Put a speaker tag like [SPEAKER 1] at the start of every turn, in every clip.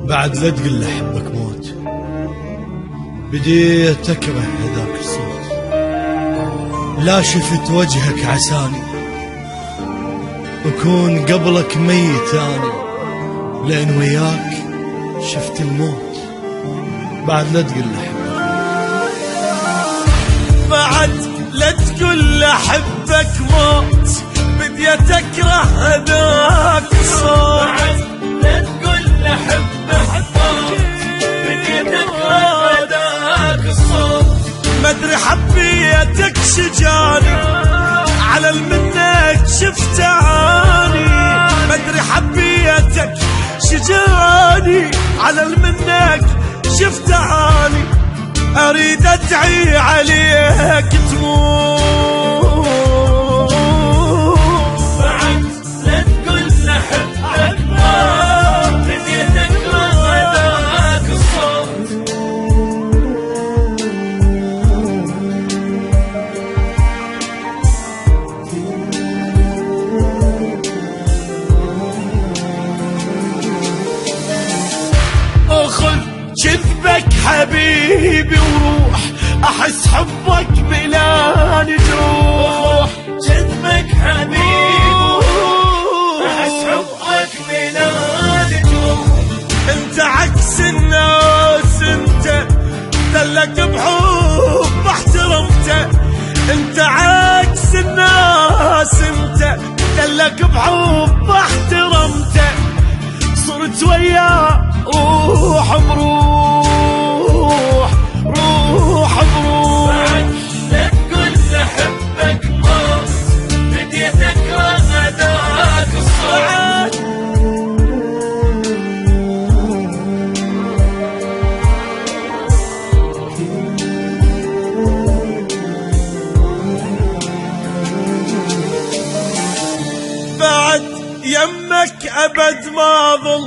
[SPEAKER 1] بعد لا تقول له احبك موت، بديت اكره هذاك الصوت. لا شفت وجهك عساني وكون قبلك ميت اني، لان وياك شفت الموت. بعد لا تقول له احبك، بعد لا تقول له احبك موت، بديت اكره هذاك الصوت.
[SPEAKER 2] بعد لا تقول له احبك موت، بديت اكره هذاك الصوت.
[SPEAKER 1] ما ادري حبيتك شجاني على المنك شفت عاني، ما ادري حبيتك شجاني على المنك شفت عاني. اريد ادعي عليك تموت.
[SPEAKER 2] بعد لا تقول له احبك موت، بديت اكره هذاك الصوت.
[SPEAKER 1] اخذ كذبك حبيبي وروح، احس حبك بلا جروح.
[SPEAKER 2] كذبك حبيبي وروح، احس حبك بلا جروح.
[SPEAKER 1] انت عكس الناس، انت دلك بحب احترمته. انت عكس الناس، انت دلك بحب احترمته. صرت وياه روح بروح، روح بروح.
[SPEAKER 2] بعد لا تقول له احبك موت، بديت اكره هذاك الصوت.
[SPEAKER 1] بعد يمك ابد ما ظل،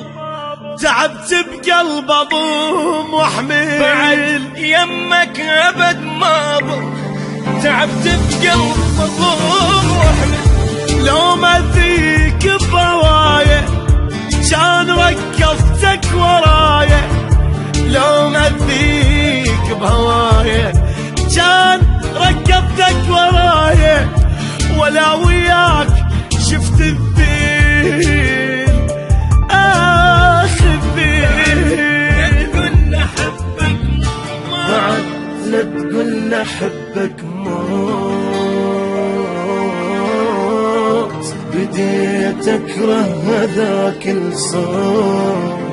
[SPEAKER 1] تعبت بقلب اضم واحمل.
[SPEAKER 2] بعد يمك ابد ما ضل، تعبت بقلب اضم واحمل.
[SPEAKER 1] لو ما ذيك بهوايه كان ركضتك ورايا، لو ما ذيك بهوايه كان ركضتك ورايا. ولا وياك شفت الذين اخر ذين.
[SPEAKER 2] تقول له احبك
[SPEAKER 1] بعد لا تقول له احبك موت، بديت اكره هذاك الصوت.